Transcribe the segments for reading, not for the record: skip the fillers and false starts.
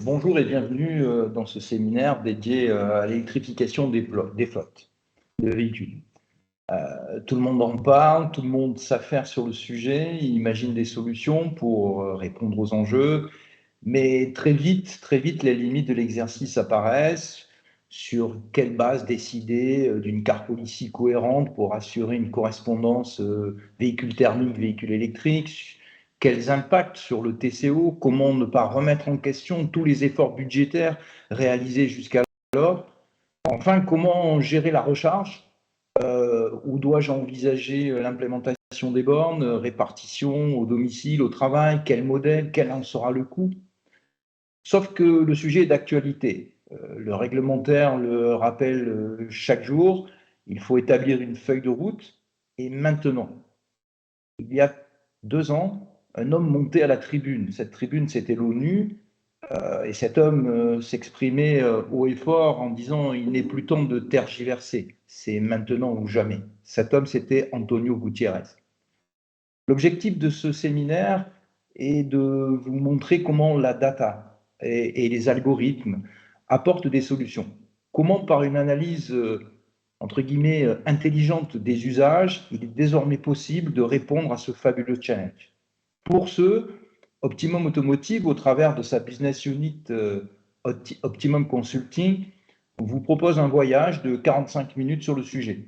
Bonjour et bienvenue dans ce séminaire dédié à l'électrification des flottes de véhicules. Tout le monde en parle, tout le monde s'affaire sur le sujet, imagine des solutions pour répondre aux enjeux, mais très vite, les limites de l'exercice apparaissent. Sur quelle base décider d'une car policy cohérente pour assurer une correspondance véhicule thermique, véhicule électrique? Quels impacts sur le TCO? Comment ne pas remettre en question tous les efforts budgétaires réalisés jusqu'alors? Enfin, comment gérer la recharge? Où dois-je envisager l'implémentation des bornes, répartition au domicile, au travail? Quel modèle? Quel en sera le coût? Sauf que le sujet est d'actualité. Le réglementaire le rappelle chaque jour. Il faut établir une feuille de route. Et maintenant, il y a 2 ans, un homme montait à la tribune. Cette tribune, c'était l'ONU. Et cet homme s'exprimait haut et fort en disant « Il n'est plus temps de tergiverser. C'est maintenant ou jamais ». Cet homme, c'était Antonio Gutiérrez. L'objectif de ce séminaire est de vous montrer comment la data et les algorithmes apportent des solutions. Comment, par une analyse entre guillemets intelligente des usages, il est désormais possible de répondre à ce fabuleux challenge. Pour ce, Optimum Automotive, au travers de sa business unit Optimum Consulting, vous propose un voyage de 45 minutes sur le sujet.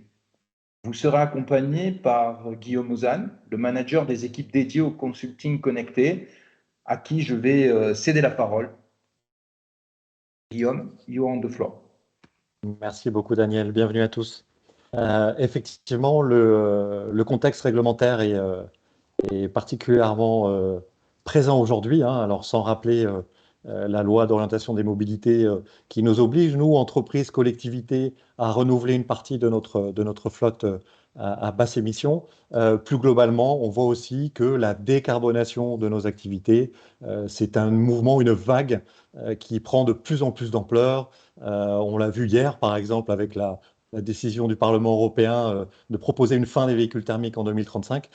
Vous serez accompagné par Guillaume Ozanne, le manager des équipes dédiées au consulting connecté, à qui je vais céder la parole. Guillaume, you're on the floor. Merci beaucoup, Daniel. Bienvenue à tous. Effectivement, le contexte réglementaire est particulièrement présent aujourd'hui. Alors, sans rappeler la loi d'orientation des mobilités qui nous oblige, nous, entreprises, collectivités, à renouveler une partie de notre flotte à basse émission. Plus globalement, on voit aussi que la décarbonation de nos activités, c'est un mouvement, une vague qui prend de plus en plus d'ampleur. On l'a vu hier, par exemple, avec la décision du Parlement européen de proposer une fin des véhicules thermiques en 2035.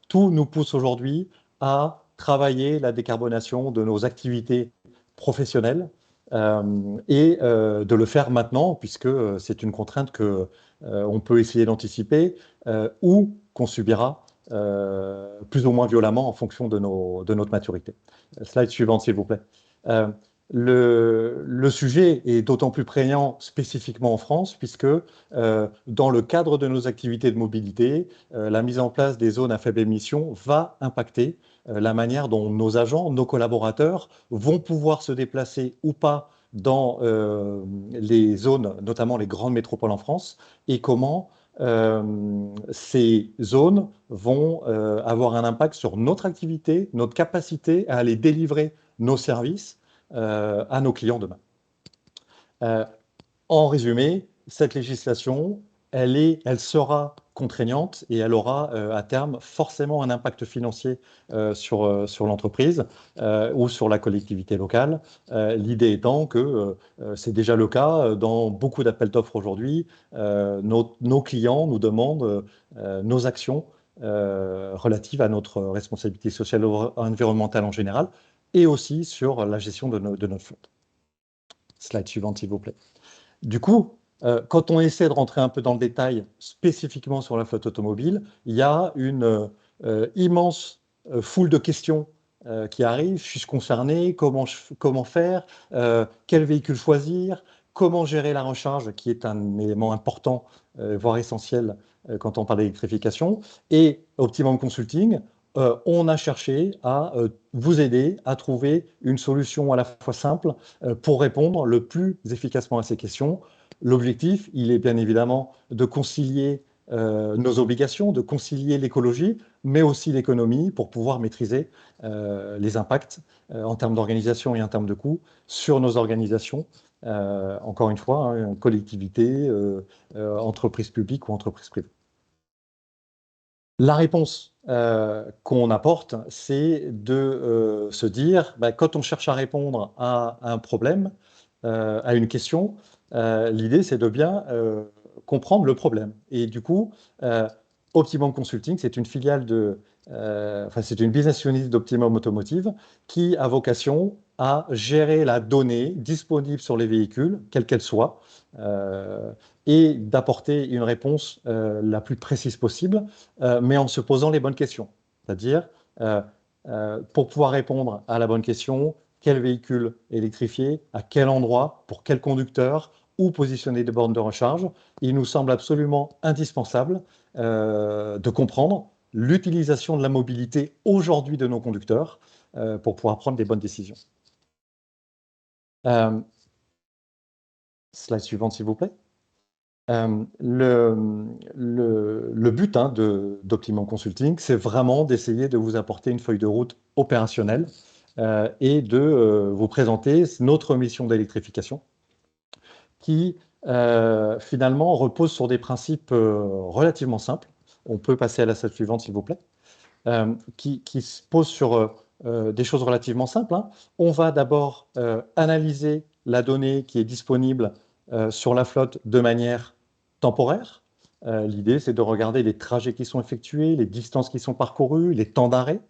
Tout nous pousse aujourd'hui à travailler la décarbonation de nos activités professionnelles et de le faire maintenant, puisque c'est une contrainte qu'on peut essayer d'anticiper ou qu'on subira plus ou moins violemment en fonction de notre maturité. Slide suivante, s'il vous plaît. Le sujet est d'autant plus prégnant spécifiquement en France, puisque dans le cadre de nos activités de mobilité, la mise en place des zones à faible émission va impacter la manière dont nos agents, nos collaborateurs vont pouvoir se déplacer ou pas dans les zones, notamment les grandes métropoles en France, et comment ces zones vont avoir un impact sur notre activité, notre capacité à aller délivrer nos services à nos clients demain. En résumé, cette législation, elle sera contraignante et elle aura à terme forcément un impact financier sur l'entreprise ou sur la collectivité locale. L'idée étant que c'est déjà le cas dans beaucoup d'appels d'offres aujourd'hui. Nos clients nous demandent nos actions relatives à notre responsabilité sociale et environnementale en général, et aussi sur la gestion de notre flotte. Slide suivante, s'il vous plaît. Du coup, quand on essaie de rentrer un peu dans le détail spécifiquement sur la flotte automobile, il y a une immense foule de questions qui arrivent. Suis-je concerné? Comment faire? Quel véhicule choisir? Comment gérer la recharge, qui est un élément important, voire essentiel, quand on parle d'électrification? Et Optimum Consulting, on a cherché à vous aider à trouver une solution à la fois simple pour répondre le plus efficacement à ces questions. L'objectif, il est bien évidemment de concilier nos obligations, de concilier l'écologie, mais aussi l'économie pour pouvoir maîtriser les impacts en termes d'organisation et en termes de coûts sur nos organisations. Encore une fois, collectivités, entreprises publiques ou entreprises privées. La réponse qu'on apporte, c'est de se dire, quand on cherche à répondre à un problème, à une question, l'idée c'est de bien comprendre le problème. Et du coup, Optimum Consulting, c'est une filiale c'est une business unit d'Optimum Automotive qui a vocation à gérer la donnée disponible sur les véhicules, quelle qu'elle soit, et d'apporter une réponse la plus précise possible, mais en se posant les bonnes questions. C'est-à-dire, pour pouvoir répondre à la bonne question, quel véhicule électrifié, à quel endroit, pour quel conducteur, où positionner des bornes de recharge, il nous semble absolument indispensable de comprendre l'utilisation de la mobilité aujourd'hui de nos conducteurs pour pouvoir prendre des bonnes décisions. Slide suivante, s'il vous plaît. Le but d'Optimum Consulting, c'est vraiment d'essayer de vous apporter une feuille de route opérationnelle et de vous présenter notre mission d'électrification qui finalement repose sur des principes relativement simples. On peut passer à la slide suivante, s'il vous plaît. Qui se pose sur des choses relativement simples. Hein. On va d'abord analyser la donnée qui est disponible sur la flotte de manière temporaire. L'idée, c'est de regarder les trajets qui sont effectués, les distances qui sont parcourues, les temps d'arrêt,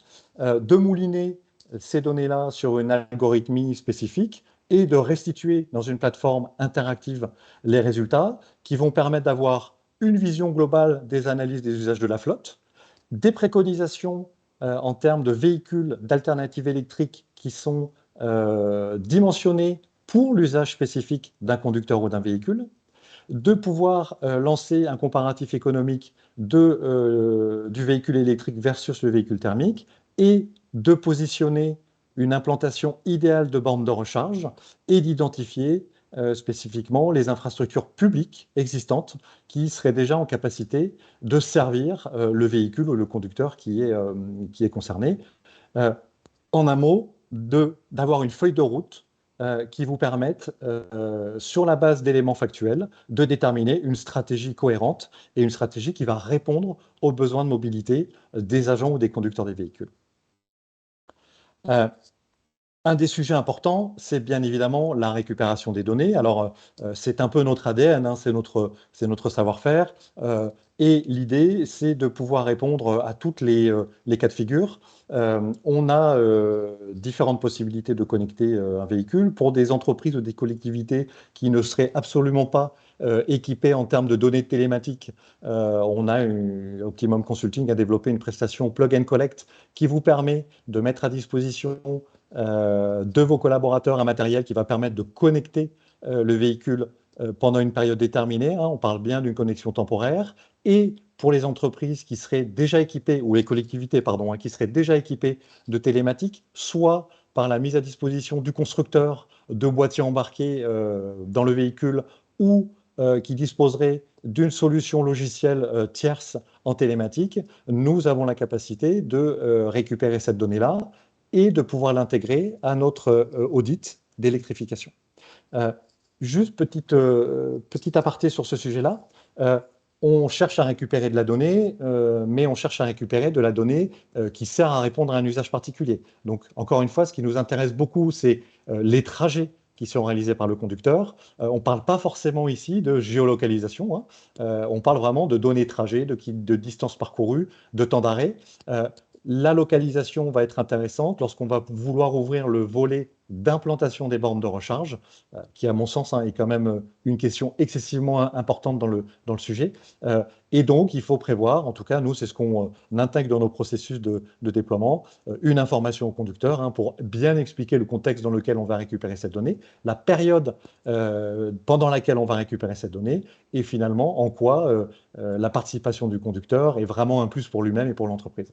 de mouliner ces données-là sur une algorithmie spécifique et de restituer dans une plateforme interactive les résultats qui vont permettre d'avoir une vision globale des analyses des usages de la flotte, des préconisations en termes de véhicules d'alternatives électriques qui sont dimensionnés pour l'usage spécifique d'un conducteur ou d'un véhicule, de pouvoir lancer un comparatif économique du véhicule électrique versus le véhicule thermique et de positionner une implantation idéale de bornes de recharge et d'identifier spécifiquement les infrastructures publiques existantes qui seraient déjà en capacité de servir le véhicule ou le conducteur qui est concerné. En un mot, d'avoir une feuille de route qui vous permette, sur la base d'éléments factuels, de déterminer une stratégie cohérente et une stratégie qui va répondre aux besoins de mobilité des agents ou des conducteurs des véhicules. Un des sujets importants, c'est bien évidemment la récupération des données. Alors, c'est un peu notre ADN, hein, c'est notre savoir-faire. Et l'idée, c'est de pouvoir répondre à toutes les cas de figure. On a différentes possibilités de connecter un véhicule. Pour des entreprises ou des collectivités qui ne seraient absolument pas équipées en termes de données télématiques, Optimum Consulting a développé une prestation Plug and Collect qui vous permet de mettre à disposition de vos collaborateurs un matériel qui va permettre de connecter le véhicule pendant une période déterminée. Hein, on parle bien d'une connexion temporaire. Et pour les entreprises qui seraient déjà équipées, ou les collectivités, pardon, hein, qui seraient déjà équipées de télématique, soit par la mise à disposition du constructeur de boîtiers embarqués dans le véhicule, ou qui disposeraient d'une solution logicielle tierce en télématique, nous avons la capacité de récupérer cette donnée-là et de pouvoir l'intégrer à notre audit d'électrification. Juste petit aparté sur ce sujet-là. On cherche à récupérer de la donnée, mais on cherche à récupérer de la donnée qui sert à répondre à un usage particulier. Donc, encore une fois, ce qui nous intéresse beaucoup, c'est les trajets qui sont réalisés par le conducteur. On ne parle pas forcément ici de géolocalisation, hein. On parle vraiment de données trajets, de distance parcourue, de temps d'arrêt. La localisation va être intéressante lorsqu'on va vouloir ouvrir le volet d'implantation des bornes de recharge, qui à mon sens est quand même une question excessivement importante dans le sujet. Et donc, il faut prévoir, en tout cas, nous, c'est ce qu'on intègre dans nos processus de déploiement, une information au conducteur hein, pour bien expliquer le contexte dans lequel on va récupérer cette donnée, la période pendant laquelle on va récupérer cette donnée, et finalement, en quoi la participation du conducteur est vraiment un plus pour lui-même et pour l'entreprise.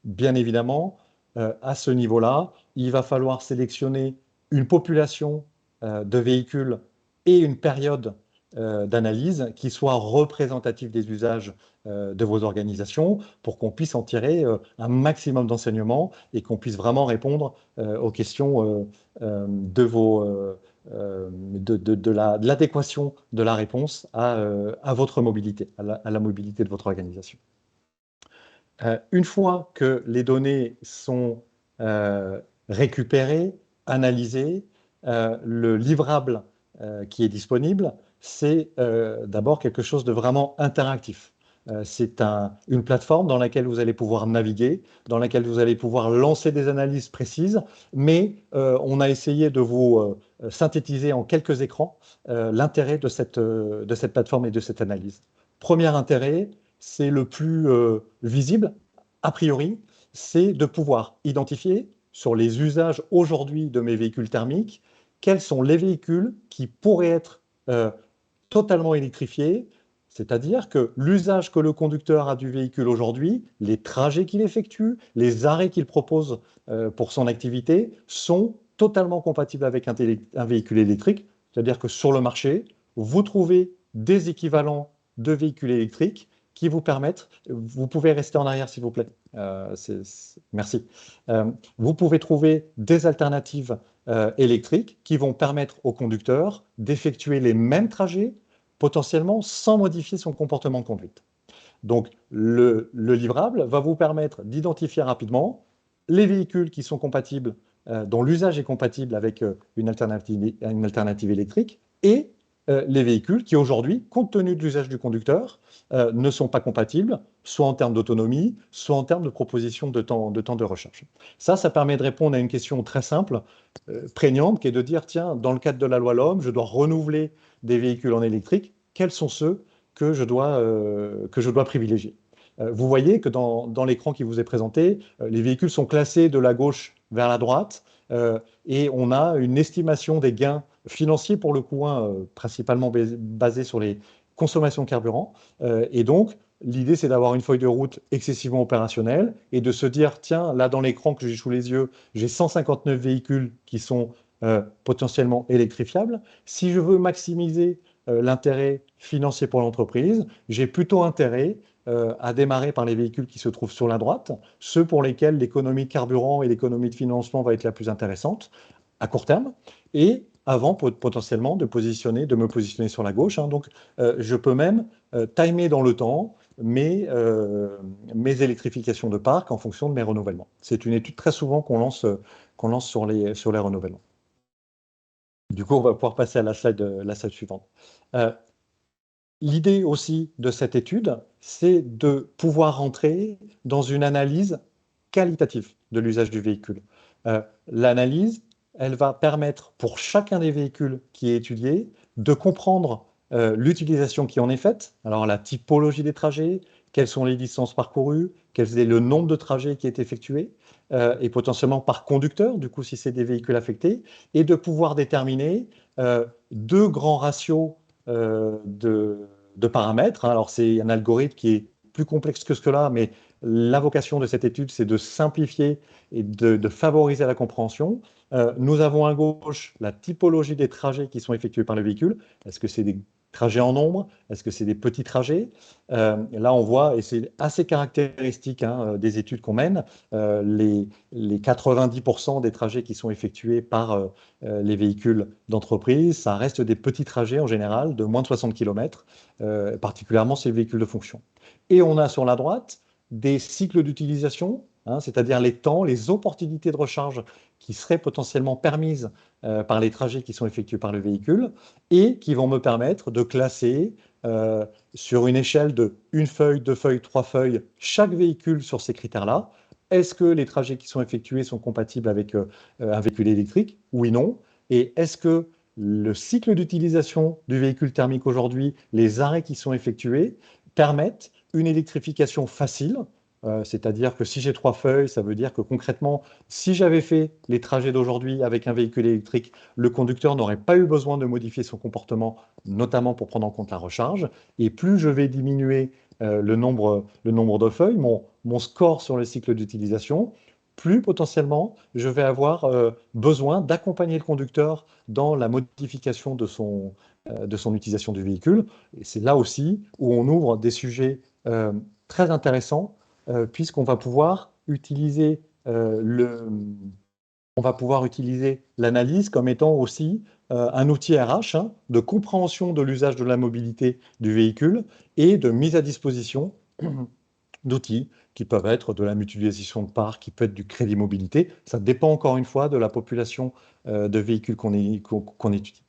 Bien évidemment, à ce niveau-là, il va falloir sélectionner une population de véhicules et une période d'analyse qui soit représentative des usages de vos organisations pour qu'on puisse en tirer un maximum d'enseignements et qu'on puisse vraiment répondre aux questions de l'adéquation de la réponse à votre mobilité, à la mobilité de votre organisation. Une fois que les données sont récupérées, analysées, le livrable qui est disponible, c'est d'abord quelque chose de vraiment interactif. C'est une plateforme dans laquelle vous allez pouvoir naviguer, dans laquelle vous allez pouvoir lancer des analyses précises, mais on a essayé de vous synthétiser en quelques écrans l'intérêt de cette plateforme et de cette analyse. Premier intérêt, c'est le plus visible, a priori, c'est de pouvoir identifier sur les usages aujourd'hui de mes véhicules thermiques, quels sont les véhicules qui pourraient être totalement électrifiés, c'est-à-dire que l'usage que le conducteur a du véhicule aujourd'hui, les trajets qu'il effectue, les arrêts qu'il propose pour son activité sont totalement compatibles avec un véhicule électrique. C'est-à-dire que sur le marché, vous trouvez des équivalents de véhicules électriques qui vous permettent, vous pouvez rester en arrière s'il vous plaît, merci. Vous pouvez trouver des alternatives électriques qui vont permettre au conducteur d'effectuer les mêmes trajets potentiellement sans modifier son comportement de conduite. Donc, le livrable va vous permettre d'identifier rapidement les véhicules qui sont compatibles, dont l'usage est compatible avec une alternative électrique, et les véhicules qui aujourd'hui, compte tenu de l'usage du conducteur, ne sont pas compatibles, soit en termes d'autonomie, soit en termes de proposition de temps de recharge. Ça permet de répondre à une question très simple, prégnante, qui est de dire, tiens, dans le cadre de la loi LOM, je dois renouveler des véhicules en électrique, quels sont ceux que je dois privilégier. Vous voyez que dans l'écran qui vous est présenté, les véhicules sont classés de la gauche vers la droite, et on a une estimation des gains financiers pour le coup, principalement basés sur les consommations de carburant. Et donc, l'idée, c'est d'avoir une feuille de route excessivement opérationnelle et de se dire, tiens, là, dans l'écran que j'ai sous les yeux, j'ai 159 véhicules qui sont potentiellement électrifiables. Si je veux maximiser l'intérêt financier pour l'entreprise, j'ai plutôt intérêt à démarrer par les véhicules qui se trouvent sur la droite, ceux pour lesquels l'économie de carburant et l'économie de financement va être la plus intéressante à court terme, et avant potentiellement de me positionner sur la gauche. Donc, je peux même timer dans le temps mes électrifications de parc en fonction de mes renouvellements. C'est une étude très souvent qu'on lance sur les renouvellements. Du coup, on va pouvoir passer à la slide suivante. L'idée aussi de cette étude, c'est de pouvoir rentrer dans une analyse qualitative de l'usage du véhicule. L'analyse, elle va permettre pour chacun des véhicules qui est étudié de comprendre l'utilisation qui en est faite, alors la typologie des trajets, quelles sont les distances parcourues, quel est le nombre de trajets qui est effectué, et potentiellement par conducteur, du coup si c'est des véhicules affectés, et de pouvoir déterminer deux grands ratios de paramètres. Alors, c'est un algorithme qui est plus complexe que cela, mais la vocation de cette étude, c'est de simplifier et de favoriser la compréhension. Nous avons à gauche la typologie des trajets qui sont effectués par le véhicule. Est-ce que c'est des trajets en nombre? Est-ce que c'est des petits trajets? Là, on voit, et c'est assez caractéristique des études qu'on mène, les 90% des trajets qui sont effectués par les véhicules d'entreprise, ça reste des petits trajets en général de moins de 60 km, particulièrement ces véhicules de fonction. Et on a sur la droite des cycles d'utilisation, c'est-à-dire les temps, les opportunités de recharge qui seraient potentiellement permises par les trajets qui sont effectués par le véhicule et qui vont me permettre de classer sur une échelle de 1 feuille, 2 feuilles, 3 feuilles, chaque véhicule sur ces critères-là. Est-ce que les trajets qui sont effectués sont compatibles avec un véhicule électrique? Oui, non. Et est-ce que le cycle d'utilisation du véhicule thermique aujourd'hui, les arrêts qui sont effectués, permettent une électrification facile? C'est-à-dire que si j'ai 3 feuilles, ça veut dire que concrètement, si j'avais fait les trajets d'aujourd'hui avec un véhicule électrique, le conducteur n'aurait pas eu besoin de modifier son comportement, notamment pour prendre en compte la recharge. Et plus je vais diminuer le nombre de feuilles, mon score sur le cycle d'utilisation, plus potentiellement je vais avoir besoin d'accompagner le conducteur dans la modification de son utilisation du véhicule. Et c'est là aussi où on ouvre des sujets très intéressants, puisqu'on va pouvoir utiliser l'analyse comme étant aussi un outil RH de compréhension de l'usage de la mobilité du véhicule et de mise à disposition d'outils qui peuvent être de la mutualisation de parts, qui peut être du crédit mobilité. Ça dépend encore une fois de la population de véhicules qu'on étudie.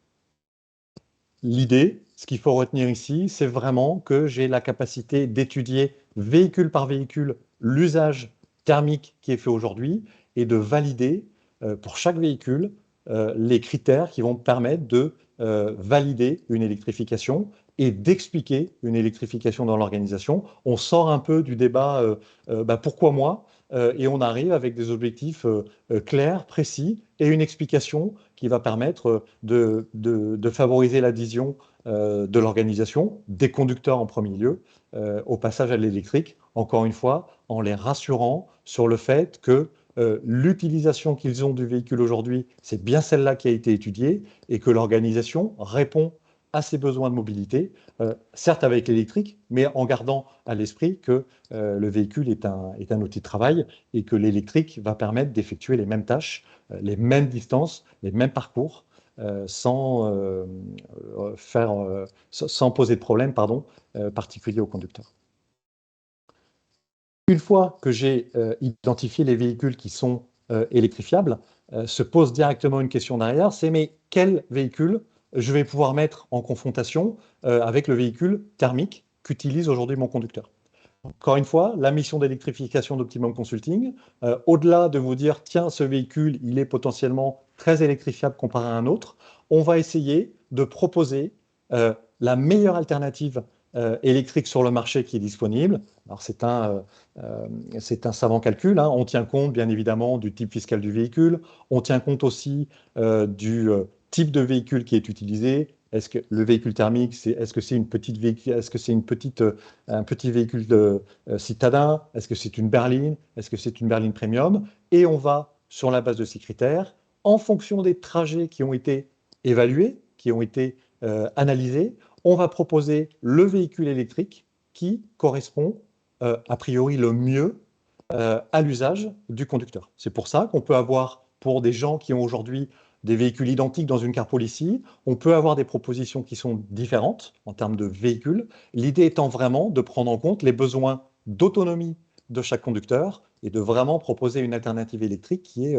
L'idée, ce qu'il faut retenir ici, c'est vraiment que j'ai la capacité d'étudier véhicule par véhicule l'usage thermique qui est fait aujourd'hui et de valider pour chaque véhicule les critères qui vont permettre de valider une électrification et d'expliquer une électrification dans l'organisation. On sort un peu du débat pourquoi moi et on arrive avec des objectifs clairs, précis et une explication qui va permettre de favoriser l'adhésion de l'organisation, des conducteurs en premier lieu, au passage à l'électrique, encore une fois, en les rassurant sur le fait que l'utilisation qu'ils ont du véhicule aujourd'hui, c'est bien celle-là qui a été étudiée et que l'organisation répond à ses besoins de mobilité, certes avec l'électrique, mais en gardant à l'esprit que le véhicule est un outil de travail et que l'électrique va permettre d'effectuer les mêmes tâches, les mêmes distances, les mêmes parcours, sans poser de problème particulier au conducteur. Une fois que j'ai identifié les véhicules qui sont électrifiables, se pose directement une question derrière, c'est mais quel véhicule je vais pouvoir mettre en confrontation avec le véhicule thermique qu'utilise aujourd'hui mon conducteur. Encore une fois, la mission d'électrification d'Optimum Consulting, au-delà de vous dire, tiens, ce véhicule, il est potentiellement très électrifiable comparé à un autre, on va essayer de proposer la meilleure alternative électrique sur le marché qui est disponible. Alors, c'est un savant calcul, hein. On tient compte, bien évidemment, du type fiscal du véhicule. On tient compte aussi du type de véhicule qui est utilisé. Est-ce que le véhicule thermique, est-ce que c'est un petit véhicule citadin? Est-ce que c'est une berline? Est-ce que c'est une berline premium? Et on va, sur la base de ces critères, en fonction des trajets qui ont été évalués, qui ont été analysés, on va proposer le véhicule électrique qui correspond a priori le mieux à l'usage du conducteur. C'est pour ça qu'on peut avoir, pour des gens qui ont aujourd'hui des véhicules identiques dans une car policy, on peut avoir des propositions qui sont différentes en termes de véhicules. L'idée étant vraiment de prendre en compte les besoins d'autonomie de chaque conducteur et de vraiment proposer une alternative électrique qui est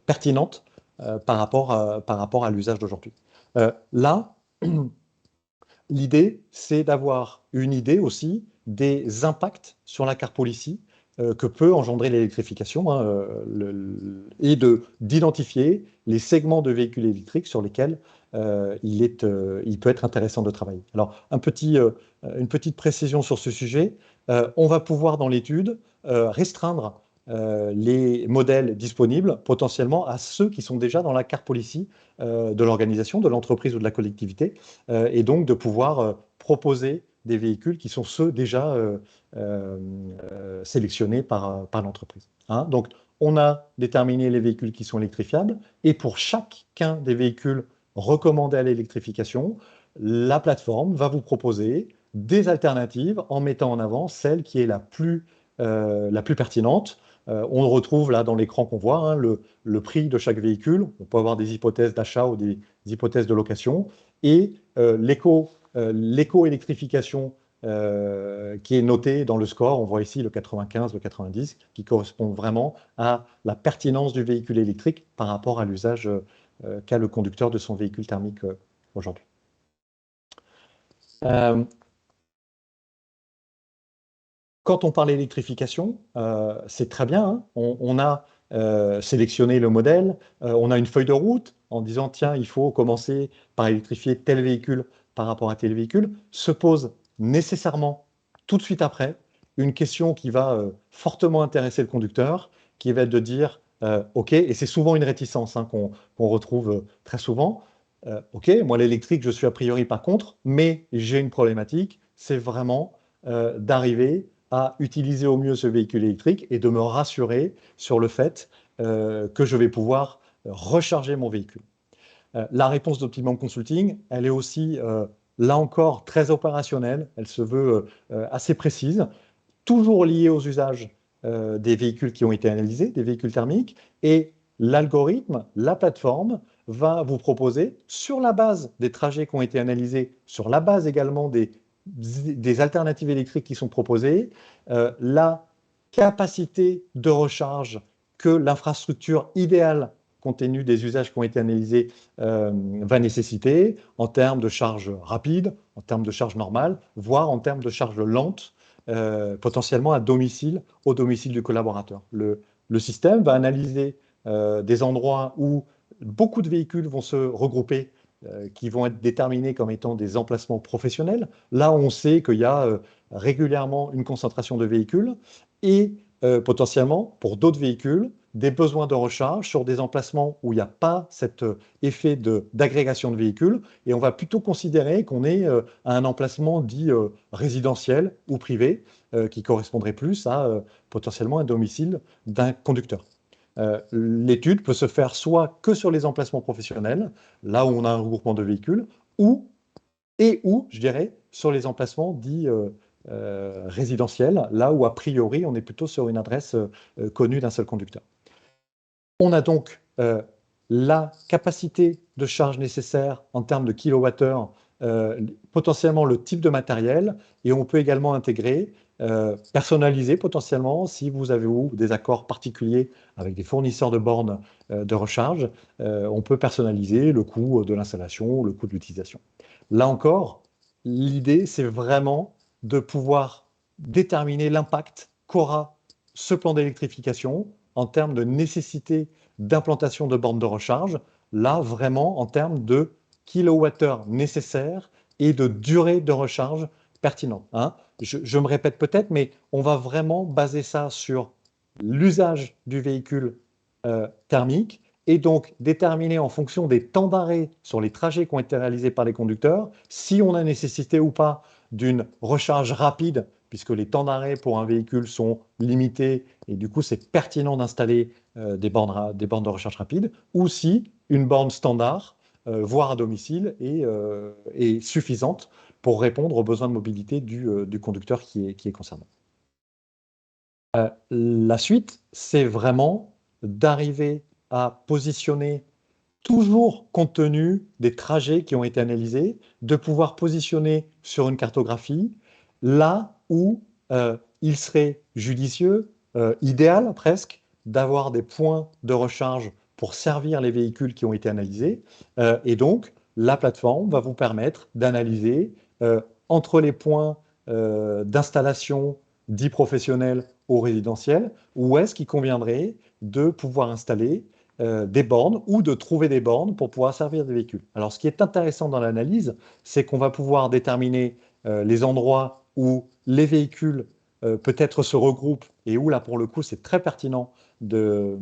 pertinente par rapport à l'usage d'aujourd'hui. Là, l'idée, c'est d'avoir une idée aussi des impacts sur la car policy que peut engendrer l'électrification et d'identifier les segments de véhicules électriques sur lesquels il peut être intéressant de travailler. Alors, une petite précision sur ce sujet. On va pouvoir, dans l'étude, restreindre les modèles disponibles potentiellement à ceux qui sont déjà dans la car policy de l'organisation, de l'entreprise ou de la collectivité, et donc de pouvoir proposer des véhicules qui sont ceux déjà sélectionnés par l'entreprise. Hein. Donc, on a déterminé les véhicules qui sont électrifiables, et pour chacun des véhicules recommandés à l'électrification, la plateforme va vous proposer des alternatives en mettant en avant celle qui est la plus pertinente. On le retrouve là dans l'écran qu'on voit, hein, le prix de chaque véhicule. On peut avoir des hypothèses d'achat ou des hypothèses de location. Et l'éco-électrification qui est notée dans le score, on voit ici le 95, le 90, qui correspond vraiment à la pertinence du véhicule électrique par rapport à l'usage qu'a le conducteur de son véhicule thermique aujourd'hui. Quand on parle d'électrification, c'est très bien, hein. On a sélectionné le modèle, on a une feuille de route en disant tiens, il faut commencer par électrifier tel véhicule par rapport à tel véhicule. Se pose nécessairement tout de suite après une question qui va fortement intéresser le conducteur, qui va être de dire ok, et c'est souvent une réticence hein, qu'on retrouve très souvent. Ok, moi l'électrique, je suis a priori pas contre, mais j'ai une problématique, c'est vraiment d'arriver à utiliser au mieux ce véhicule électrique et de me rassurer sur le fait que je vais pouvoir recharger mon véhicule. La réponse d'Optimum Consulting, elle est aussi, là encore, très opérationnelle. Elle se veut assez précise, toujours liée aux usages des véhicules qui ont été analysés, des véhicules thermiques. Et l'algorithme, la plateforme, va vous proposer, sur la base des trajets qui ont été analysés, sur la base également des alternatives électriques qui sont proposées, la capacité de recharge que l'infrastructure idéale compte tenu des usages qui ont été analysés, va nécessiter en termes de charge rapide, en termes de charge normale, voire en termes de charge lente, potentiellement au domicile du collaborateur. Le système va analyser des endroits où beaucoup de véhicules vont se regrouper, qui vont être déterminés comme étant des emplacements professionnels. Là, on sait qu'il y a régulièrement une concentration de véhicules et potentiellement, pour d'autres véhicules, des besoins de recharge sur des emplacements où il n'y a pas cet effet d'agrégation de véhicules, et on va plutôt considérer qu'on est à un emplacement dit résidentiel ou privé, qui correspondrait plus à potentiellement un domicile d'un conducteur. L'étude peut se faire soit que sur les emplacements professionnels, là où on a un regroupement de véhicules, ou, je dirais, sur les emplacements dits résidentiels, là où a priori on est plutôt sur une adresse connue d'un seul conducteur. On a donc la capacité de charge nécessaire en termes de kilowattheure, potentiellement le type de matériel, et on peut également intégrer, personnaliser potentiellement, si vous avez des accords particuliers avec des fournisseurs de bornes de recharge, on peut personnaliser le coût de l'installation, le coût de l'utilisation. Là encore, l'idée, c'est vraiment de pouvoir déterminer l'impact qu'aura ce plan d'électrification en termes de nécessité d'implantation de bornes de recharge, là vraiment en termes de kilowattheure nécessaires et de durée de recharge pertinente. Je me répète peut-être, mais on va vraiment baser ça sur l'usage du véhicule thermique et donc déterminer en fonction des temps d'arrêt sur les trajets qui ont été réalisés par les conducteurs, si on a nécessité ou pas d'une recharge rapide, puisque les temps d'arrêt pour un véhicule sont limités et du coup c'est pertinent d'installer des bornes de recharge rapide, ou si une borne standard, voire à domicile, est suffisante pour répondre aux besoins de mobilité du conducteur qui est concerné. La suite, c'est vraiment d'arriver à positionner, toujours compte tenu des trajets qui ont été analysés, de pouvoir positionner sur une cartographie là où il serait judicieux, idéal presque, d'avoir des points de recharge pour servir les véhicules qui ont été analysés. Et donc, la plateforme va vous permettre d'analyser entre les points d'installation dits professionnels ou résidentiels, où est-ce qu'il conviendrait de pouvoir installer des bornes ou de trouver des bornes pour pouvoir servir des véhicules. Alors, ce qui est intéressant dans l'analyse, c'est qu'on va pouvoir déterminer les endroits où les véhicules peut-être se regroupent et où, là, pour le coup, c'est très pertinent de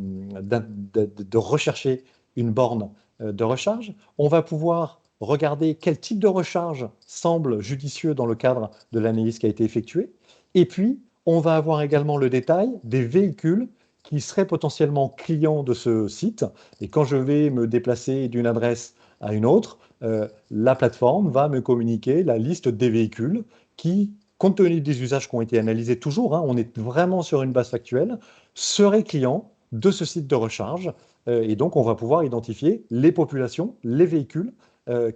rechercher une borne de recharge. On va pouvoir regarder quel type de recharge semble judicieux dans le cadre de l'analyse qui a été effectuée. Et puis, on va avoir également le détail des véhicules qui seraient potentiellement clients de ce site. Et quand je vais me déplacer d'une adresse à une autre, la plateforme va me communiquer la liste des véhicules qui, compte tenu des usages qui ont été analysés toujours, on est vraiment sur une base factuelle, seraient clients de ce site de recharge. Et donc, on va pouvoir identifier les populations, les véhicules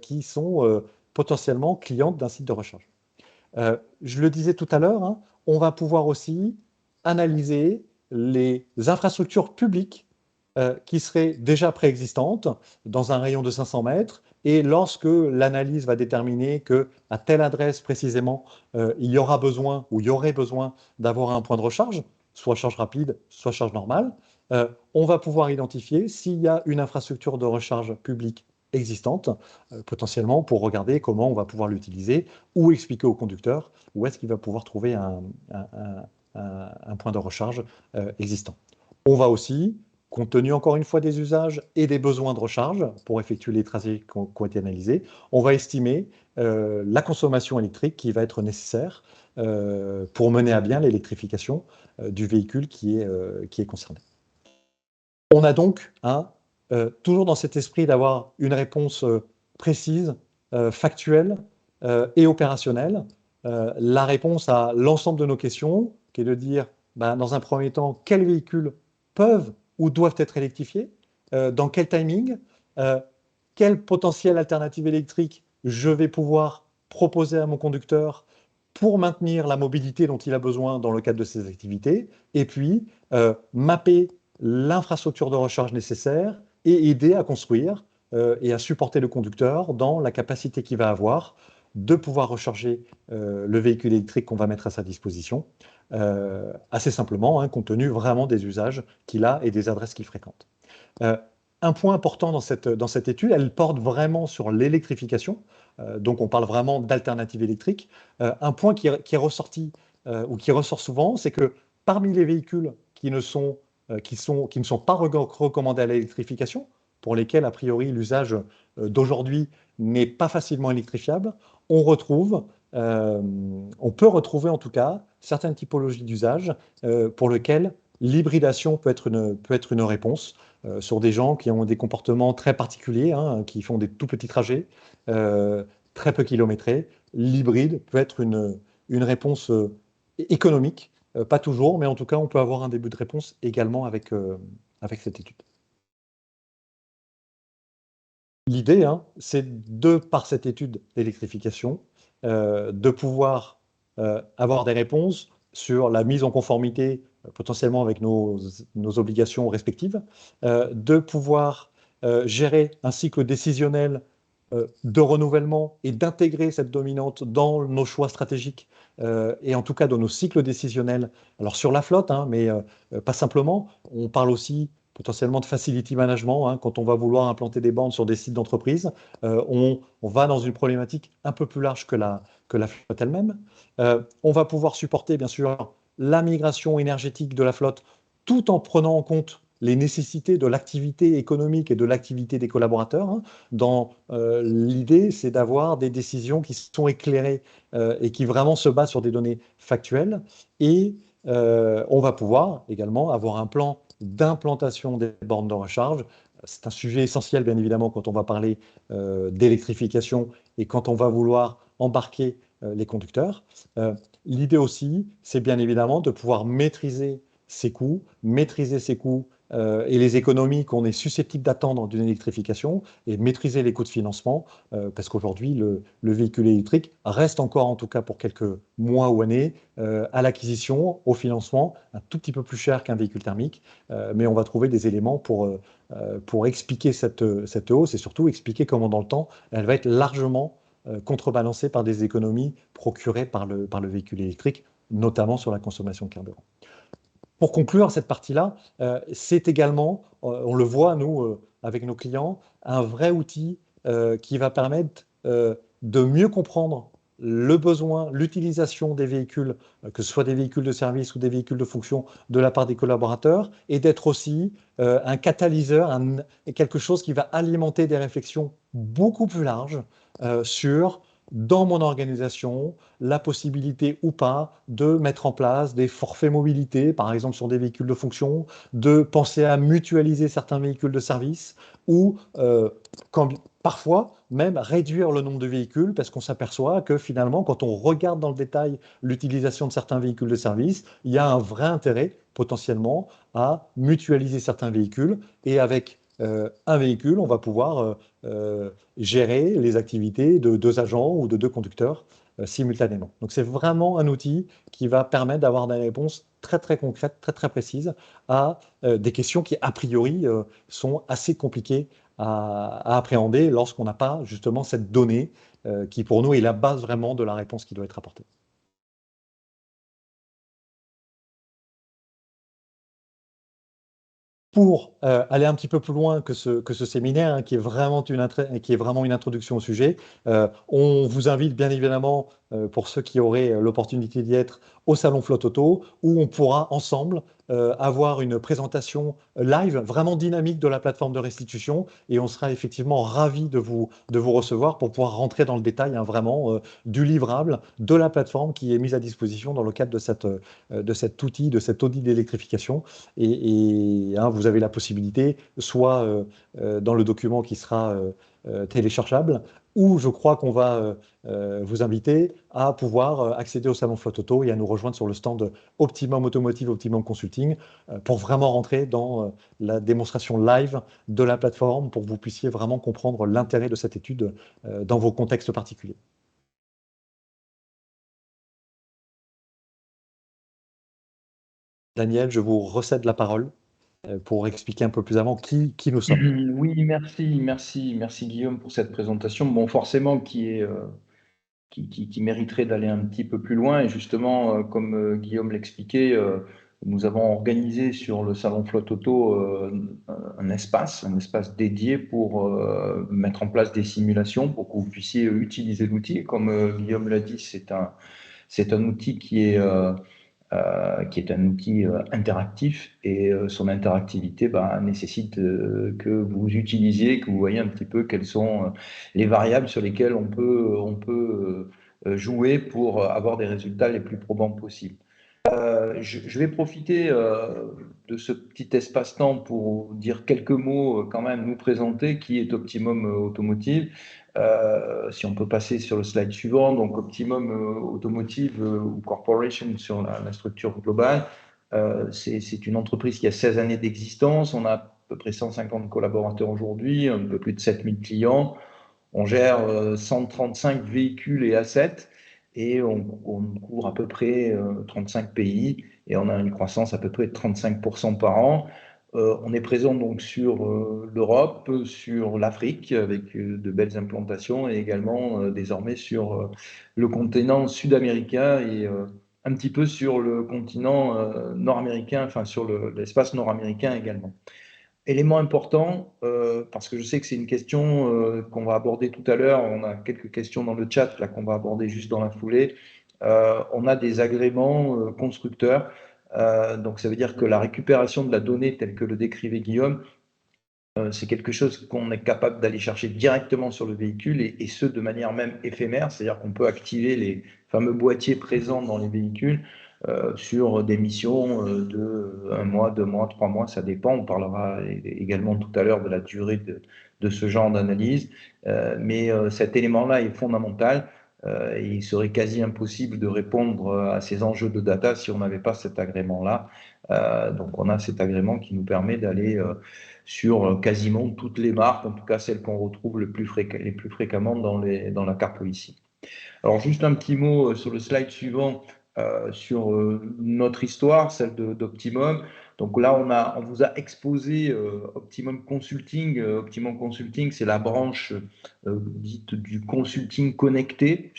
qui sont potentiellement clients d'un site de recharge. Je le disais tout à l'heure, on va pouvoir aussi analyser les infrastructures publiques qui seraient déjà préexistantes dans un rayon de 500 mètres. Et lorsque l'analyse va déterminer qu'à telle adresse précisément, il y aura besoin ou il y aurait besoin d'avoir un point de recharge, soit charge rapide, soit charge normale, on va pouvoir identifier s'il y a une infrastructure de recharge publique existante, potentiellement pour regarder comment on va pouvoir l'utiliser ou expliquer au conducteur où est-ce qu'il va pouvoir trouver un point de recharge existant. On va aussi, compte tenu encore une fois des usages et des besoins de recharge pour effectuer les trajets qui ont été analysés, on va estimer la consommation électrique qui va être nécessaire pour mener à bien l'électrification du véhicule qui est concerné. On a donc toujours dans cet esprit d'avoir une réponse précise, factuelle et opérationnelle, la réponse à l'ensemble de nos questions, qui est de dire, dans un premier temps, quels véhicules peuvent ou doivent être électrifiés, dans quel timing, quelle potentielle alternative électrique je vais pouvoir proposer à mon conducteur pour maintenir la mobilité dont il a besoin dans le cadre de ses activités, et puis mapper l'infrastructure de recharge nécessaire et aider à construire et à supporter le conducteur dans la capacité qu'il va avoir de pouvoir recharger le véhicule électrique qu'on va mettre à sa disposition, assez simplement, hein, compte tenu vraiment des usages qu'il a et des adresses qu'il fréquente. Un point important dans cette étude, elle porte vraiment sur l'électrification, donc on parle vraiment d'alternatives électriques. Un point qui est ressorti ou qui ressort souvent, c'est que parmi les véhicules qui ne sont pas recommandés à l'électrification, pour lesquels a priori l'usage d'aujourd'hui n'est pas facilement électrifiable, on peut retrouver en tout cas certaines typologies d'usage pour lesquelles l'hybridation peut être une réponse sur des gens qui ont des comportements très particuliers, hein, qui font des tout petits trajets, très peu kilométrés. L'hybride peut être une réponse économique, pas toujours, mais en tout cas, on peut avoir un début de réponse également avec cette étude. L'idée, hein, c'est par cette étude d'électrification, de pouvoir avoir des réponses sur la mise en conformité potentiellement avec nos obligations respectives, de pouvoir gérer un cycle décisionnel de renouvellement et d'intégrer cette dominante dans nos choix stratégiques et en tout cas dans nos cycles décisionnels. Alors sur la flotte, hein, mais pas simplement, on parle aussi potentiellement de facility management, hein, quand on va vouloir implanter des bandes sur des sites d'entreprise, on va dans une problématique un peu plus large que la flotte elle-même. On va pouvoir supporter, bien sûr, la migration énergétique de la flotte tout en prenant en compte les nécessités de l'activité économique et de l'activité des collaborateurs. Hein. L'idée, c'est d'avoir des décisions qui sont éclairées et qui vraiment se basent sur des données factuelles. Et on va pouvoir également avoir un plan d'implantation des bornes de recharge. C'est un sujet essentiel, bien évidemment, quand on va parler d'électrification et quand on va vouloir embarquer les conducteurs. L'idée aussi, c'est bien évidemment de pouvoir maîtriser ses coûts et les économies qu'on est susceptible d'attendre d'une électrification et maîtriser les coûts de financement, parce qu'aujourd'hui, le véhicule électrique reste encore, en tout cas pour quelques mois ou années, à l'acquisition, au financement, un tout petit peu plus cher qu'un véhicule thermique, mais on va trouver des éléments pour expliquer cette hausse et surtout expliquer comment dans le temps, elle va être largement contrebalancée par des économies procurées par le véhicule électrique, notamment sur la consommation de carburant. Pour conclure cette partie-là, c'est également, on le voit nous avec nos clients, un vrai outil qui va permettre de mieux comprendre le besoin, l'utilisation des véhicules, que ce soit des véhicules de service ou des véhicules de fonction de la part des collaborateurs, et d'être aussi un catalyseur, quelque chose qui va alimenter des réflexions beaucoup plus larges sur, dans mon organisation, la possibilité ou pas de mettre en place des forfaits mobilité, par exemple sur des véhicules de fonction, de penser à mutualiser certains véhicules de service ou parfois même réduire le nombre de véhicules parce qu'on s'aperçoit que finalement, quand on regarde dans le détail l'utilisation de certains véhicules de service, il y a un vrai intérêt potentiellement à mutualiser certains véhicules et avec un véhicule, on va pouvoir gérer les activités de 2 agents ou de 2 conducteurs simultanément. Donc c'est vraiment un outil qui va permettre d'avoir des réponses très très concrètes, très très précises à des questions qui a priori sont assez compliquées à appréhender lorsqu'on n'a pas justement cette donnée qui pour nous est la base vraiment de la réponse qui doit être apportée. Pour aller un petit peu plus loin que ce séminaire, hein, qui est vraiment une introduction au sujet, on vous invite bien évidemment, pour ceux qui auraient l'opportunité d'y être, au Salon Flotte Auto, où on pourra ensemble avoir une présentation live, vraiment dynamique de la plateforme de restitution, et on sera effectivement ravis de vous recevoir pour pouvoir rentrer dans le détail, hein, vraiment du livrable, de la plateforme qui est mise à disposition dans le cadre de cet outil, de cet audit d'électrification. Hein, vous avez la possibilité, soit dans le document qui sera téléchargeable, ou je crois qu'on va vous inviter à pouvoir accéder au Salon Flotte Auto et à nous rejoindre sur le stand Optimum Automotive, Optimum Consulting, pour vraiment rentrer dans la démonstration live de la plateforme, pour que vous puissiez vraiment comprendre l'intérêt de cette étude dans vos contextes particuliers. Daniel, je vous recède la parole. pour expliquer un peu plus avant qui nous sommes. Oui, merci Guillaume pour cette présentation. Bon, forcément, qui mériterait d'aller un petit peu plus loin. Et justement, comme Guillaume l'expliquait, nous avons organisé sur le Salon Flotte Auto un espace dédié pour mettre en place des simulations pour que vous puissiez utiliser l'outil. Comme Guillaume l'a dit, c'est un outil qui est un outil interactif et son interactivité nécessite que vous utilisiez, que vous voyez un petit peu quelles sont les variables sur lesquelles on peut jouer pour avoir des résultats les plus probants possibles. Je vais profiter de ce petit espace-temps pour dire quelques mots, quand même, nous présenter qui est Optimum Automotive. Si on peut passer sur le slide suivant, donc Optimum Automotive ou Corporation sur la structure globale, c'est une entreprise qui a 16 années d'existence. On a à peu près 150 collaborateurs aujourd'hui, un peu plus de 7000 clients. On gère 135 véhicules et assets et on couvre à peu près 35 pays et on a une croissance à peu près de 35% par an. On est présent donc sur l'Europe, sur l'Afrique avec de belles implantations et également désormais sur le continent sud-américain et un petit peu sur le continent nord-américain, enfin sur l'espace nord-américain également. Élément important, parce que je sais que c'est une question qu'on va aborder tout à l'heure, on a quelques questions dans le chat là qu'on va aborder juste dans la foulée. On a des agréments constructeurs, donc ça veut dire que la récupération de la donnée telle que le décrivait Guillaume, c'est quelque chose qu'on est capable d'aller chercher directement sur le véhicule et ce de manière même éphémère, c'est-à-dire qu'on peut activer les fameux boîtiers présents dans les véhicules sur des missions de 1 mois, 2 mois, 3 mois, ça dépend. On parlera également tout à l'heure de la durée de ce genre d'analyse, mais cet élément-là est fondamental. Et il serait quasi impossible de répondre à ces enjeux de data si on n'avait pas cet agrément-là. Donc on a cet agrément qui nous permet d'aller sur quasiment toutes les marques, en tout cas celles qu'on retrouve les plus fréquemment dans la carte policier. Alors juste un petit mot sur le slide suivant sur notre histoire, celle d'Optimum. Donc là, on vous a exposé Optimum Consulting. Optimum Consulting, c'est la branche dite du consulting connecté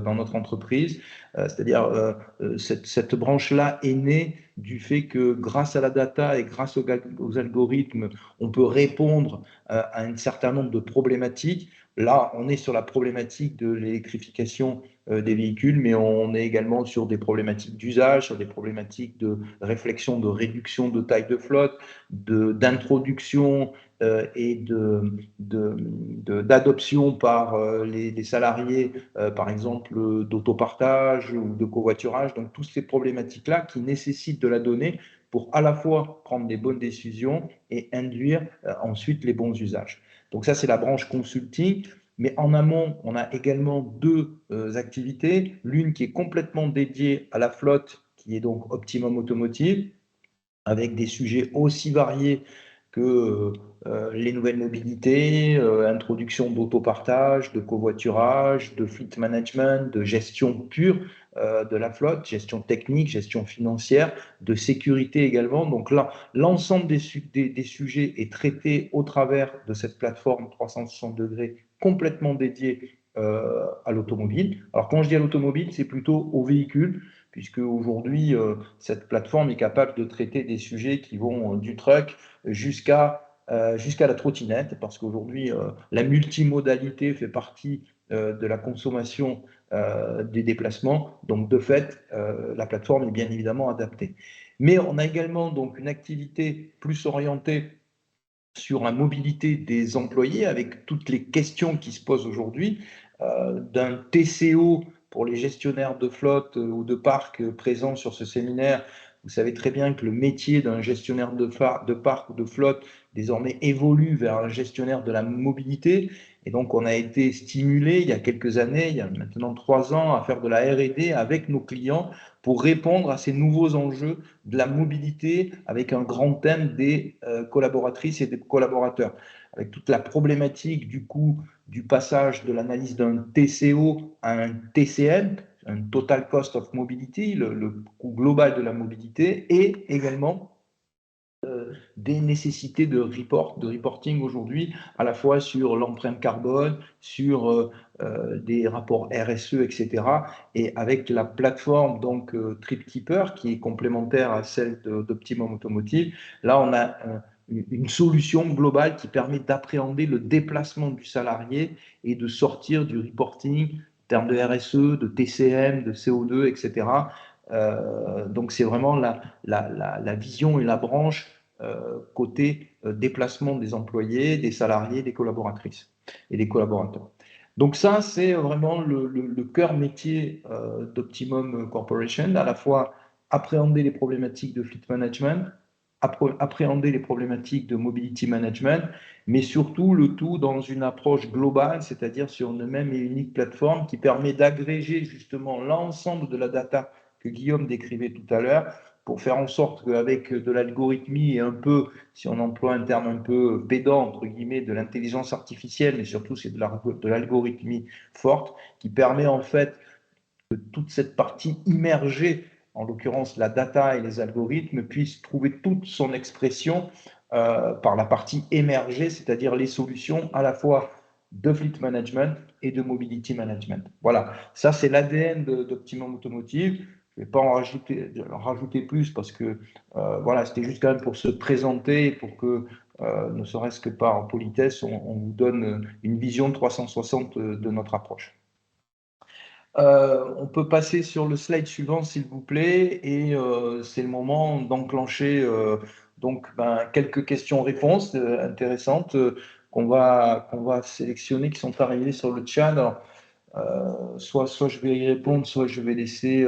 dans notre entreprise. C'est-à-dire cette branche-là est née du fait que grâce à la data et grâce aux algorithmes, on peut répondre à un certain nombre de problématiques. Là, on est sur la problématique de l'électrification des véhicules, mais on est également sur des problématiques d'usage, sur des problématiques de réflexion, de réduction de taille de flotte, d'introduction et d'adoption par les salariés, par exemple, d'autopartage ou de covoiturage. Donc, toutes ces problématiques-là qui nécessitent de la donnée pour à la fois prendre les bonnes décisions et induire ensuite les bons usages. Donc ça, c'est la branche consulting. Mais en amont, on a également deux activités. L'une qui est complètement dédiée à la flotte, qui est donc Optimum Automotive, avec des sujets aussi variés que les nouvelles mobilités, introduction d'autopartage, de covoiturage, de fleet management, de gestion pure de la flotte, gestion technique, gestion financière, de sécurité également. Donc là, l'ensemble des sujets est traité au travers de cette plateforme 360 degrés complètement dédiée à l'automobile. Alors quand je dis à l'automobile, c'est plutôt au véhicule, puisque aujourd'hui, cette plateforme est capable de traiter des sujets qui vont du truck jusqu'à la trottinette, parce qu'aujourd'hui, la multimodalité fait partie de la consommation des déplacements. Donc, de fait, la plateforme est bien évidemment adaptée. Mais on a également donc une activité plus orientée sur la mobilité des employés, avec toutes les questions qui se posent aujourd'hui, d'un TCO pour les gestionnaires de flotte ou de parc présents sur ce séminaire. Vous savez très bien que le métier d'un gestionnaire de parc ou de flotte désormais évolue vers un gestionnaire de la mobilité. Et donc, on a été stimulé il y a quelques années, il y a maintenant 3 ans, à faire de la R&D avec nos clients pour répondre à ces nouveaux enjeux de la mobilité avec un grand thème des collaboratrices et des collaborateurs, avec toute la problématique du coup du passage de l'analyse d'un TCO à un TCM, un Total Cost of Mobility, le coût global de la mobilité, et également des nécessités de reporting aujourd'hui, à la fois sur l'empreinte carbone, sur des rapports RSE, etc. Et avec la plateforme donc TripKeeper, qui est complémentaire à celle d'Optimum Automotive, là on a une solution globale qui permet d'appréhender le déplacement du salarié et de sortir du reporting en termes de RSE, de TCM, de CO2, etc. Donc c'est vraiment la vision et la branche côté déplacement des employés, des salariés, des collaboratrices et des collaborateurs. Donc ça, c'est vraiment le cœur métier d'Optimum Corporation, à la fois appréhender les problématiques de fleet management, appréhender les problématiques de mobility management, mais surtout le tout dans une approche globale, c'est-à-dire sur une même et unique plateforme qui permet d'agréger justement l'ensemble de la data que Guillaume décrivait tout à l'heure, pour faire en sorte qu'avec de l'algorithmie et un peu, si on emploie un terme un peu pédant, entre guillemets, de l'intelligence artificielle, mais surtout c'est de l'algorithmie forte, qui permet en fait que toute cette partie immergée, en l'occurrence la data et les algorithmes, puisse trouver toute son expression par la partie émergée, c'est-à-dire les solutions à la fois de fleet management et de mobility management. Voilà, ça c'est l'ADN d'Optimum Automotive. Je ne vais pas en rajouter plus parce que voilà, c'était juste quand même pour se présenter, pour que, ne serait-ce que par politesse, on vous donne une vision 360 de notre approche. On peut passer sur le slide suivant, s'il vous plaît, et c'est le moment d'enclencher donc quelques questions-réponses intéressantes qu'on va sélectionner, qui sont arrivées sur le chat. Alors, soit je vais y répondre, soit je vais laisser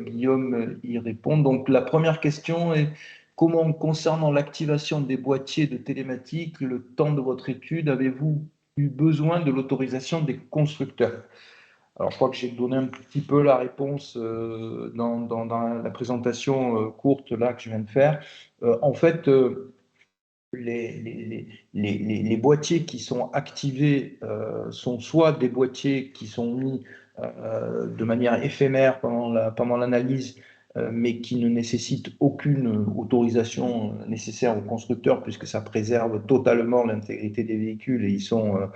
Guillaume y répondre. Donc la première question est: comment, concernant l'activation des boîtiers de télématique, le temps de votre étude, avez-vous eu besoin de l'autorisation des constructeurs? Alors, je crois que j'ai donné un petit peu la réponse dans la présentation courte là que je viens de faire. En fait, les boîtiers qui sont activés sont soit des boîtiers qui sont mis de manière éphémère pendant l'analyse, mais qui ne nécessitent aucune autorisation nécessaire au constructeur, puisque ça préserve totalement l'intégrité des véhicules et ils sont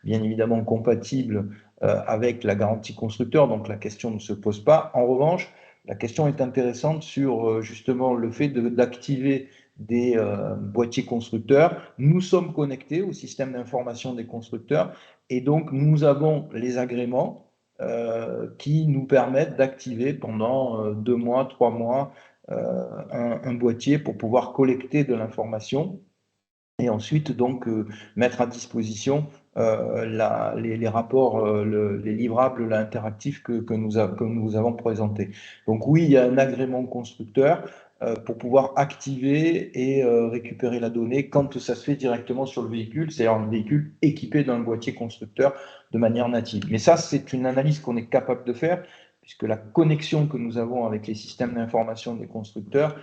bien évidemment compatibles avec la garantie constructeur, donc la question ne se pose pas. En revanche, la question est intéressante sur justement le fait d'activer des boîtiers constructeurs. Nous sommes connectés au système d'information des constructeurs et donc nous avons les agréments qui nous permettent d'activer pendant 2 mois, 3 mois un boîtier pour pouvoir collecter de l'information et ensuite donc mettre à disposition les rapports, les livrables interactifs que nous avons présentés. Donc oui, il y a un agrément constructeur pour pouvoir activer et récupérer la donnée quand ça se fait directement sur le véhicule, c'est-à-dire un véhicule équipé d'un boîtier constructeur de manière native. Mais ça, c'est une analyse qu'on est capable de faire, puisque la connexion que nous avons avec les systèmes d'information des constructeurs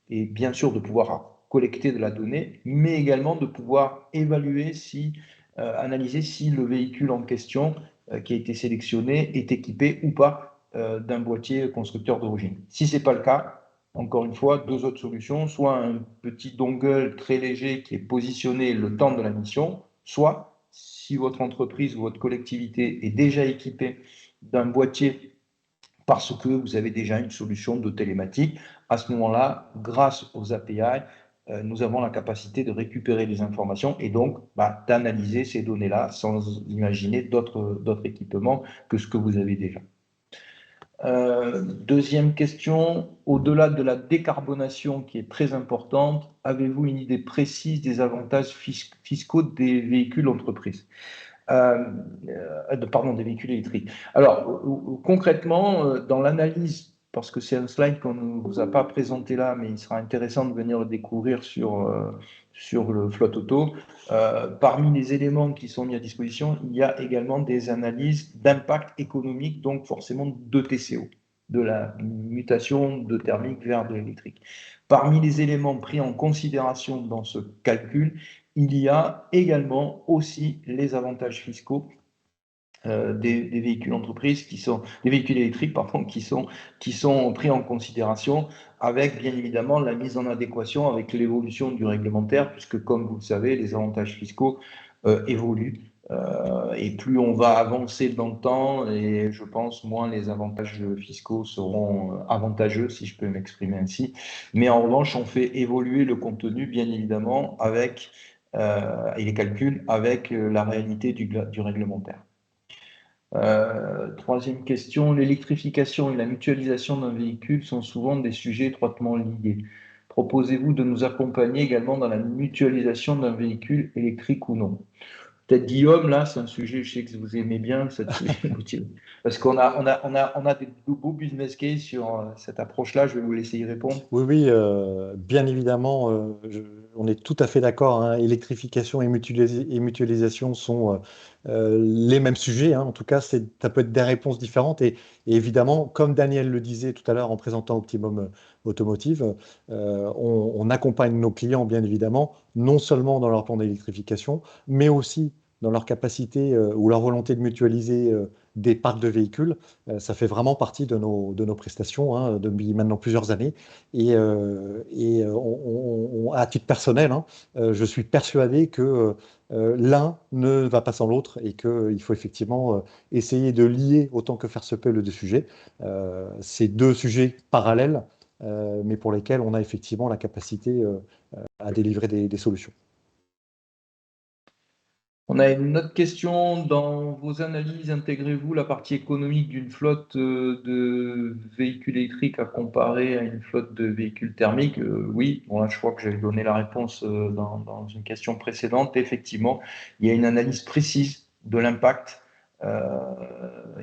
est bien sûr de pouvoir collecter de la donnée, mais également de pouvoir évaluer analyser si le véhicule en question qui a été sélectionné est équipé ou pas d'un boîtier constructeur d'origine. Si ce n'est pas le cas, encore une fois, 2 autres solutions, soit un petit dongle très léger qui est positionné le temps de la mission, soit si votre entreprise ou votre collectivité est déjà équipée d'un boîtier parce que vous avez déjà une solution de télématique. À ce moment-là, grâce aux API, nous avons la capacité de récupérer les informations et donc d'analyser ces données-là sans imaginer d'autres équipements que ce que vous avez déjà. Deuxième question, au-delà de la décarbonation qui est très importante, avez-vous une idée précise des avantages fiscaux des véhicules entreprises? Pardon, des véhicules électriques. Alors, concrètement, dans l'analyse, parce que c'est un slide qu'on ne vous a pas présenté là, mais il sera intéressant de venir le découvrir sur le Flotte Auto, parmi les éléments qui sont mis à disposition, il y a également des analyses d'impact économique, donc forcément de TCO, de la mutation de thermique vers de l'électrique. Parmi les éléments pris en considération dans ce calcul, il y a également aussi les avantages fiscaux des véhicules entreprises des véhicules électriques, pardon, qui sont pris en considération avec, bien évidemment, la mise en adéquation avec l'évolution du réglementaire, puisque, comme vous le savez, les avantages fiscaux évoluent. Et plus on va avancer dans le temps, et je pense, moins les avantages fiscaux seront avantageux, si je peux m'exprimer ainsi. Mais en revanche, on fait évoluer le contenu, bien évidemment, et les calculs avec la réalité du réglementaire. Troisième question, l'électrification et la mutualisation d'un véhicule sont souvent des sujets étroitement liés. Proposez-vous de nous accompagner également dans la mutualisation d'un véhicule électrique ou non? Peut-être Guillaume, là, c'est un sujet, je sais que vous aimez bien cette sujet, parce qu'on a des beaux business case sur cette approche-là. Je vais vous laisser y répondre. Oui, oui, bien évidemment, on est tout à fait d'accord, hein. Électrification et mutualisation sont les mêmes sujets, hein. En tout cas, ça peut être des réponses différentes. Et évidemment, comme Daniel le disait tout à l'heure en présentant Optimum Automotive, on accompagne nos clients, bien évidemment, non seulement dans leur plan d'électrification, mais aussi dans leur capacité ou leur volonté de mutualiser des parcs de véhicules. Ça fait vraiment partie de nos prestations, hein, depuis maintenant plusieurs années. À titre personnel, hein, je suis persuadé que l'un ne va pas sans l'autre et qu'il faut effectivement essayer de lier autant que faire se peut les deux sujets. C'est deux sujets parallèles, mais pour lesquels on a effectivement la capacité à délivrer des solutions. On a une autre question. Dans vos analyses, intégrez-vous la partie économique d'une flotte de véhicules électriques à comparer à une flotte de véhicules thermiques? Oui, bon, là, je crois que j'avais donné la réponse dans une question précédente. Effectivement, il y a une analyse précise de l'impact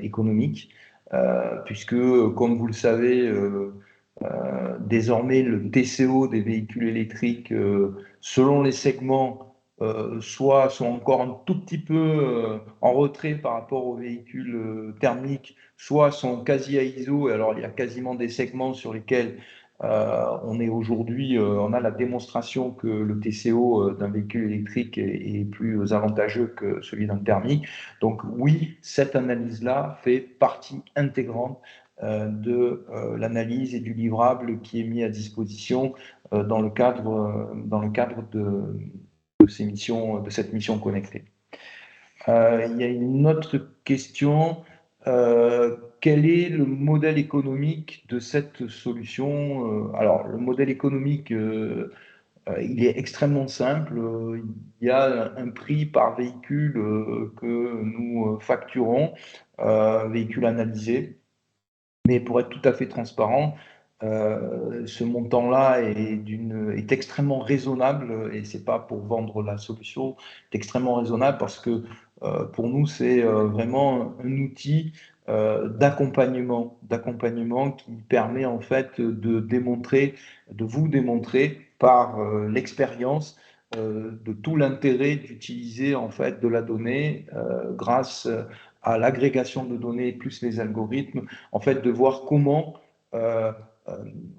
économique, puisque, comme vous le savez, désormais, le TCO des véhicules électriques, selon les segments, soit sont encore un tout petit peu en retrait par rapport aux véhicules thermiques, soit sont quasi à ISO. Et alors, il y a quasiment des segments sur lesquels on est aujourd'hui, on a la démonstration que le TCO d'un véhicule électrique est plus avantageux que celui d'un thermique. Donc oui, cette analyse-là fait partie intégrante de l'analyse et du livrable qui est mis à disposition dans le cadre de cette mission connectée. Il y a une autre question. Quel est le modèle économique de cette solution? Alors, le modèle économique, il est extrêmement simple. Il y a un prix par véhicule que nous facturons, véhicule analysé. Mais pour être tout à fait transparent, ce montant-là est extrêmement raisonnable, et c'est pas pour vendre la solution, c'est extrêmement raisonnable parce que pour nous, c'est vraiment un outil d'accompagnement qui permet en fait de vous démontrer par l'expérience de tout l'intérêt d'utiliser en fait de la donnée grâce à l'agrégation de données plus les algorithmes, en fait de voir comment euh,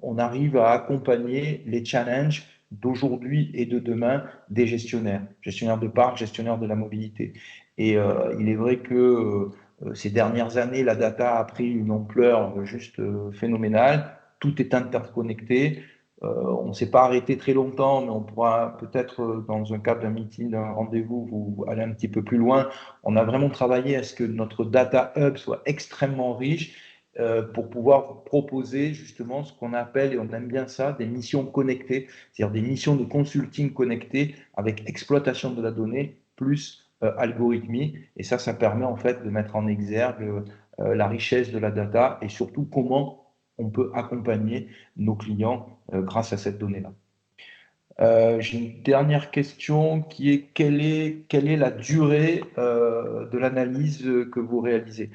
on arrive à accompagner les challenges d'aujourd'hui et de demain des gestionnaires de parc, gestionnaires de la mobilité. Et il est vrai que ces dernières années, la data a pris une ampleur juste phénoménale. Tout est interconnecté. On ne s'est pas arrêté très longtemps, mais on pourra peut-être, dans un cadre d'un meeting, d'un rendez-vous, vous aller un petit peu plus loin. On a vraiment travaillé à ce que notre data hub soit extrêmement riche pour pouvoir proposer justement ce qu'on appelle, et on aime bien ça, des missions connectées, c'est-à-dire des missions de consulting connectées avec exploitation de la donnée plus algorithmie. Et ça permet en fait de mettre en exergue la richesse de la data et surtout comment on peut accompagner nos clients grâce à cette donnée-là. J'ai une dernière question qui est quelle est la durée de l'analyse que vous réalisez?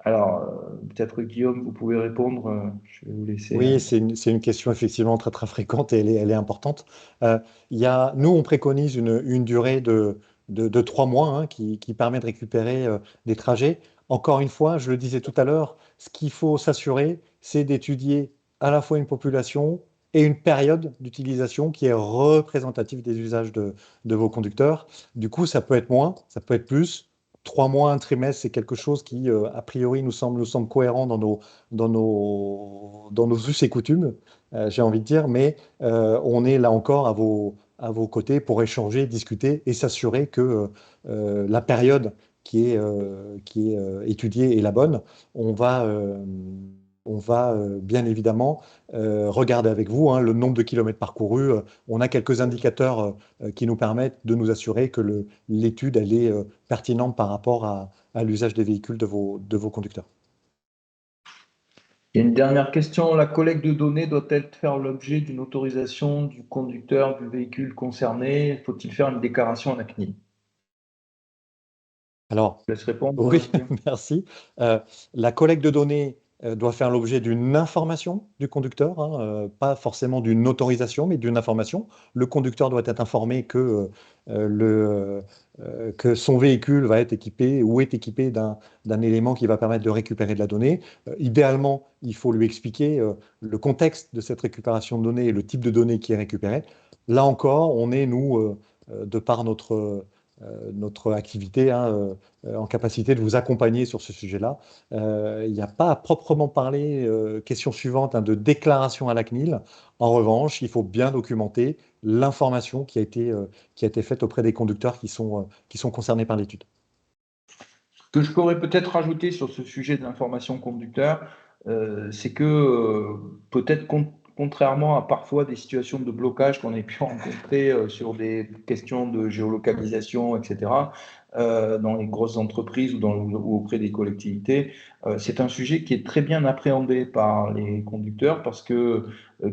Alors, peut-être Guillaume, vous pouvez répondre. Je vais vous laisser. Oui, c'est une question effectivement très, très fréquente et elle est importante. Euh, nous, on préconise une durée de 3 mois, hein, qui permet de récupérer des trajets. Encore une fois, je le disais tout à l'heure, ce qu'il faut s'assurer, c'est d'étudier à la fois une population et une période d'utilisation qui est représentative des usages de vos conducteurs. Du coup, ça peut être moins, ça peut être plus. 3 mois, un trimestre, c'est quelque chose qui, a priori, nous semble cohérent dans nos us et coutumes, j'ai envie de dire, mais on est là encore à vos côtés pour échanger, discuter et s'assurer que la période qui est étudiée est la bonne. On va, euh, on va bien évidemment regarder avec vous hein, le nombre de kilomètres parcourus. On a quelques indicateurs qui nous permettent de nous assurer que l'étude elle est pertinente par rapport à l'usage des véhicules de vos conducteurs. Il y a une dernière question. La collecte de données doit-elle faire l'objet d'une autorisation du conducteur du véhicule concerné? Faut-il faire une déclaration à la CNIL? Alors, Je laisse répondre. oui, merci. La collecte de données doit faire l'objet d'une information du conducteur, hein, pas forcément d'une autorisation, mais d'une information. Le conducteur doit être informé que son véhicule va être équipé ou est équipé d'un élément qui va permettre de récupérer de la donnée. Idéalement, il faut lui expliquer le contexte de cette récupération de données et le type de données qui est récupéré. Là encore, on est, nous, de par notre activité, hein, en capacité de vous accompagner sur ce sujet-là. Il n'y a pas à proprement parler, question suivante, hein, de déclaration à la CNIL. En revanche, il faut bien documenter l'information qui a été faite auprès des conducteurs qui sont concernés par l'étude. Ce que je pourrais peut-être rajouter sur ce sujet de l'information conducteur, c'est que peut-être contrairement à parfois des situations de blocage qu'on ait pu rencontrer sur des questions de géolocalisation, etc., dans les grosses entreprises ou auprès des collectivités, c'est un sujet qui est très bien appréhendé par les conducteurs parce que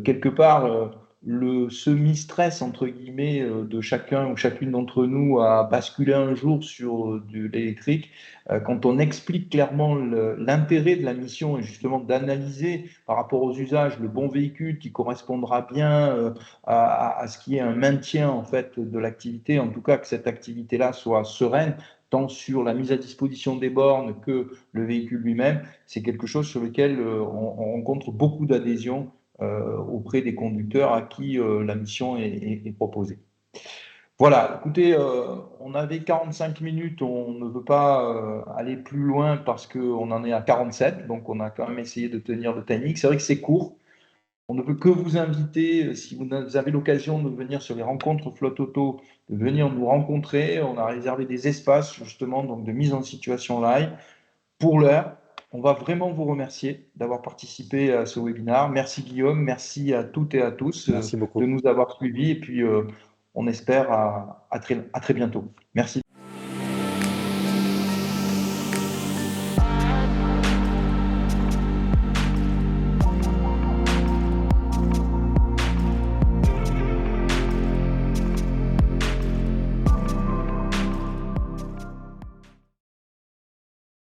quelque part, le semi-stress, entre guillemets, de chacun ou chacune d'entre nous à basculer un jour sur de l'électrique, quand on explique clairement l'intérêt de la mission et justement d'analyser par rapport aux usages le bon véhicule qui correspondra bien à ce qui est un maintien en fait de l'activité, en tout cas que cette activité-là soit sereine, tant sur la mise à disposition des bornes que le véhicule lui-même, c'est quelque chose sur lequel on rencontre beaucoup d'adhésion auprès des conducteurs à qui la mission est proposée. Voilà, écoutez, on avait 45 minutes, on ne veut pas aller plus loin parce qu'on en est à 47, donc on a quand même essayé de tenir le timing. C'est vrai que c'est court. On ne peut que vous inviter, si vous avez l'occasion de venir sur les rencontres Flotte Auto, de venir nous rencontrer. On a réservé des espaces justement donc de mise en situation live. Pour l'heure, on va vraiment vous remercier d'avoir participé à ce webinaire. Merci Guillaume, merci à toutes et à tous Merci beaucoup. de nous avoir suivis et puis on espère à très bientôt. Merci.